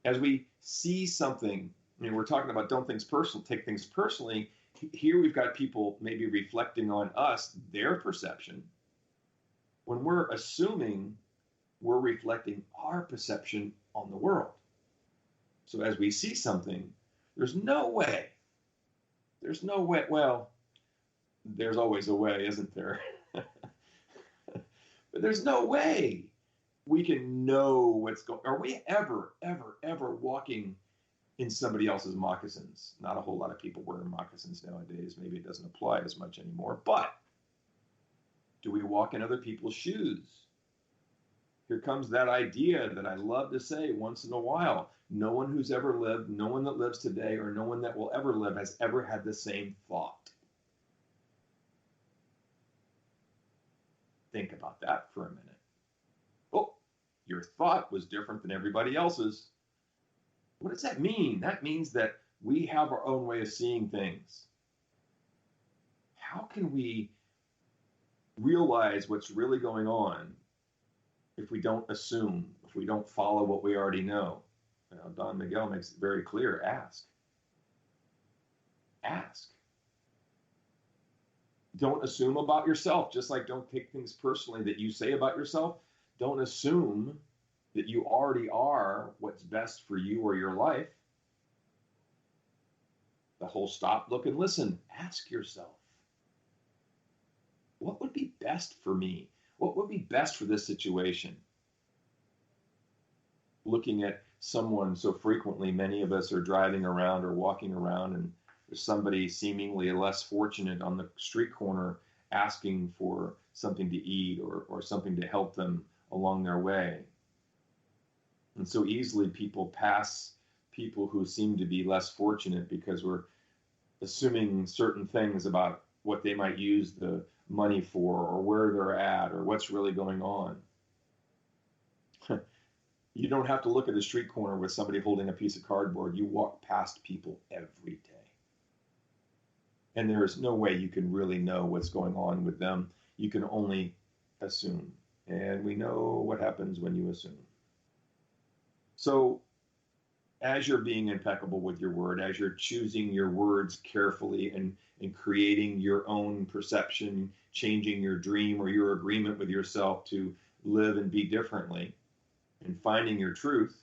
As we see something, we're talking about take things personally. Here we've got people maybe reflecting on us, their perception. When we're assuming, we're reflecting our perception on the world. So as we see something, there's no way, well, there's always a way, isn't there? But there's no way we can know what's going. Are we ever walking in somebody else's moccasins? Not a whole lot of people wear moccasins nowadays. Maybe it doesn't apply as much anymore. But do we walk in other people's shoes? Here comes that idea that I love to say once in a while. No one who's ever lived, no one that lives today, or no one that will ever live has ever had the same thought. Think about that for a minute. Oh, your thought was different than everybody else's. What does that mean? That means that we have our own way of seeing things. How can we realize what's really going on if we don't assume, if we don't follow what we already know? Don Miguel makes it very clear. Ask. Ask. Don't assume about yourself, just like don't take things personally that you say about yourself. Don't assume that you already are what's best for you or your life. The whole stop, look, and listen. Ask yourself, what would be best for me? What would be best for this situation? Looking at someone, so frequently many of us are driving around or walking around, and there's somebody seemingly less fortunate on the street corner asking for something to eat or something to help them along their way. And so easily people pass people who seem to be less fortunate because we're assuming certain things about what they might use the money for, or where they're at, or what's really going on. You don't have to look at a street corner with somebody holding a piece of cardboard. You walk past people every day. And there is no way you can really know what's going on with them. You can only assume. And we know what happens when you assume. So as you're being impeccable with your word, as you're choosing your words carefully and creating your own perception, changing your dream or your agreement with yourself to live and be differently, and finding your truth,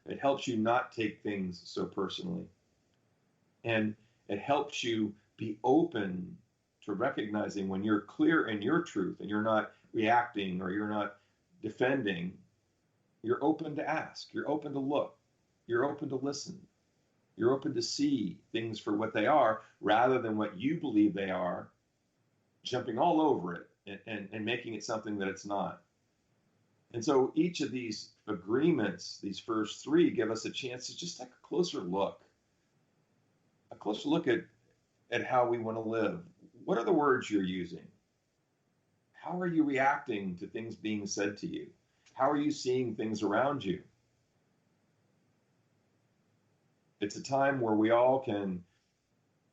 it helps you not take things so personally. And it helps you be open to recognizing when you're clear in your truth and you're not reacting or you're not defending. You're open to ask, you're open to look, you're open to listen, you're open to see things for what they are rather than what you believe they are, jumping all over it and making it something that it's not. And so each of these agreements, these first three, give us a chance to just take a closer look at how we want to live. What are the words you're using? How are you reacting to things being said to you? How are you seeing things around you? It's a time where we all can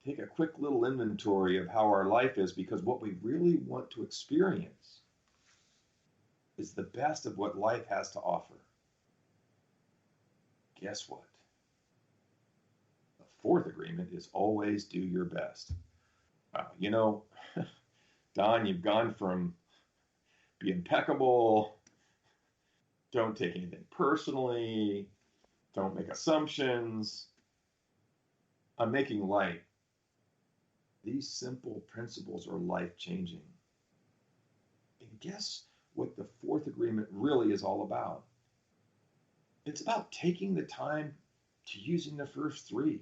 take a quick little inventory of how our life is, because what we really want to experience is the best of what life has to offer. Guess what? The fourth agreement is always do your best. Wow, Don, you've gone from be impeccable, don't take anything personally, don't make assumptions. I'm making light. These simple principles are life-changing. And guess what the fourth agreement really is all about? It's about taking the time to using the first three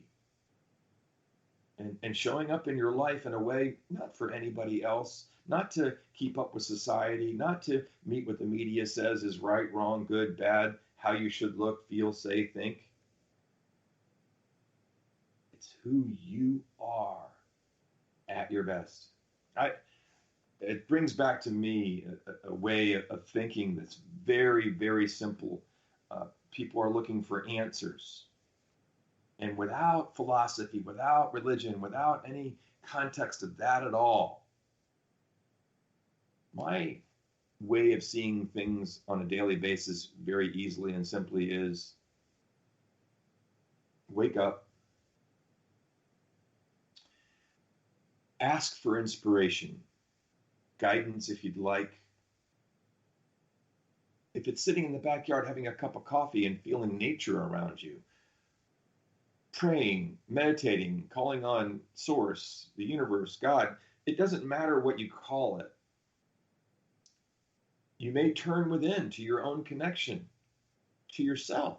and showing up in your life in a way not for anybody else, not to keep up with society, not to meet what the media says is right, wrong, good, bad, how you should look, feel, say, think. It's who you are at your best. It brings back to me a way of thinking that's very, very simple. People are looking for answers. And without philosophy, without religion, without any context of that at all, my way of seeing things on a daily basis very easily and simply is Wake up, ask for inspiration, guidance if you'd like. If it's sitting in the backyard having a cup of coffee and feeling nature around you, praying, meditating, calling on Source, the universe, God, it doesn't matter what you call it. You may turn within to your own connection to yourself.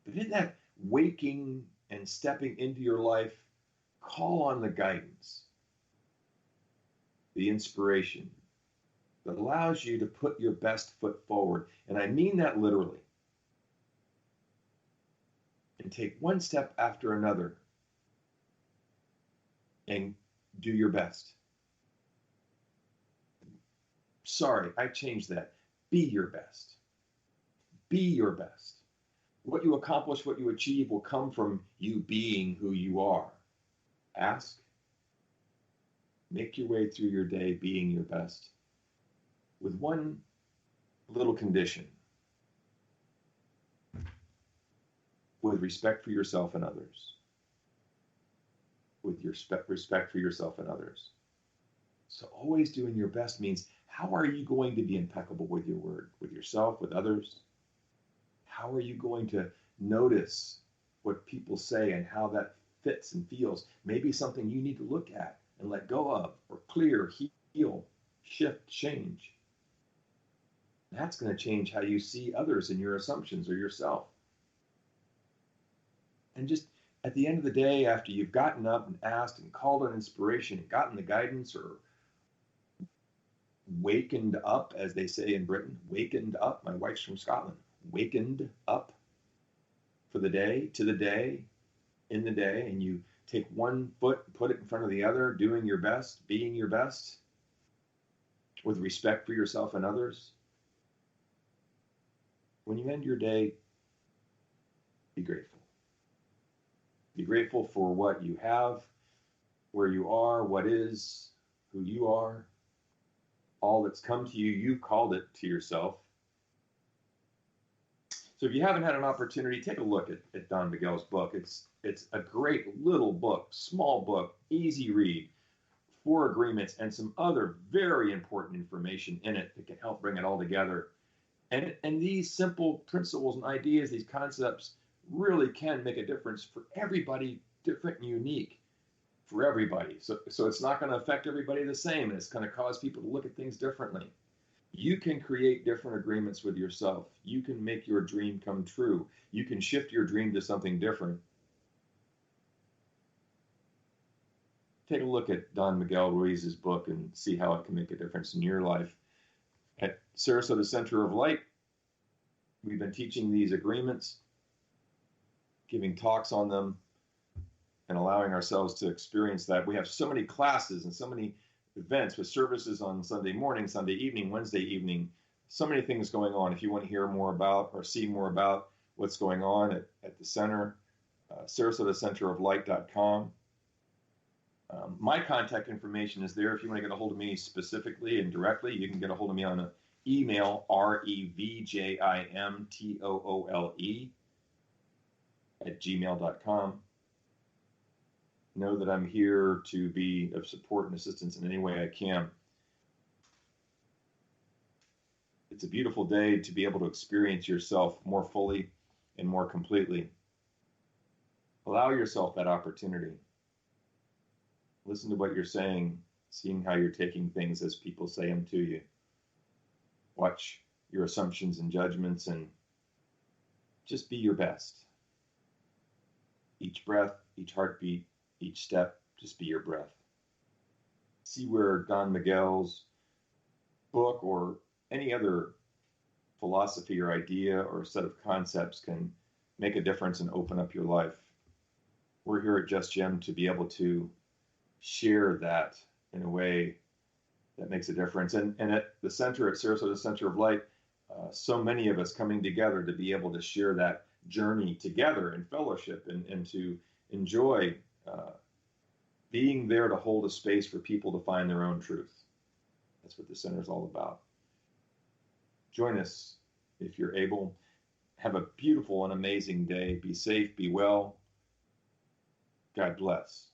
But in that waking and stepping into your life, call on the guidance, the inspiration that allows you to put your best foot forward. And I mean that literally. And take one step after another and do your best. Sorry, I changed that. Be your best. Be your best. What you accomplish, what you achieve will come from you being who you are. Ask. Make your way through your day being your best with one little condition. With respect for yourself and others. With your respect for yourself and others. So always doing your best means, how are you going to be impeccable with your word, with yourself, with others? How are you going to notice what people say and how that fits and feels? Maybe something you need to look at and let go of, or clear, heal, shift, change. That's going to change how you see others and your assumptions or yourself. And just at the end of the day, after you've gotten up and asked and called on inspiration and gotten the guidance, or wakened up, as they say in Britain, wakened up. My wife's from Scotland. Wakened up for the day, to the day, in the day, and you take one foot, put it in front of the other, doing your best, being your best, with respect for yourself and others. When you end your day, be grateful. Be grateful for what you have, where you are, what is, who you are, all that's come to you. You called it to yourself. So if you haven't had an opportunity, take a look at Don Miguel's book. It's a great little book, small book, easy read, 4 agreements, and some other very important information in it that can help bring it all together. And these simple principles and ideas, these concepts, really can make a difference for everybody, different and unique for everybody. So it's not going to affect everybody the same, and it's going to cause people to look at things differently. You can create different agreements with yourself. You can make your dream come true. You can shift your dream to something different. Take a look at Don Miguel Ruiz's book and see how it can make a difference in your life. At Sarasota Center of Light, we've been teaching these agreements, giving talks on them, and allowing ourselves to experience that. We have so many classes and so many events with services on Sunday morning, Sunday evening, Wednesday evening, so many things going on. If you want to hear more about or see more about what's going on at the center, SarasotaCenterofLight.com. My contact information is there. If you want to get a hold of me specifically and directly, you can get a hold of me on an email, revjimtoole@gmail.com. Know that I'm here to be of support and assistance in any way I can. It's a beautiful day to be able to experience yourself more fully and more completely. Allow yourself that opportunity. Listen to what you're saying, seeing how you're taking things as people say them to you. Watch your assumptions and judgments and just be your best. Each breath, each heartbeat, each step, just be your breath. See where Don Miguel's book or any other philosophy or idea or set of concepts can make a difference and open up your life. We're here at Just Gem to be able to share that in a way that makes a difference. And at the center, at Sarasota Center of Light, so many of us coming together to be able to share that journey together in fellowship and to enjoy being there to hold a space for people to find their own truth. That's what the center is all about. Join us if you're able. Have a beautiful and amazing day. Be safe, be well. God bless.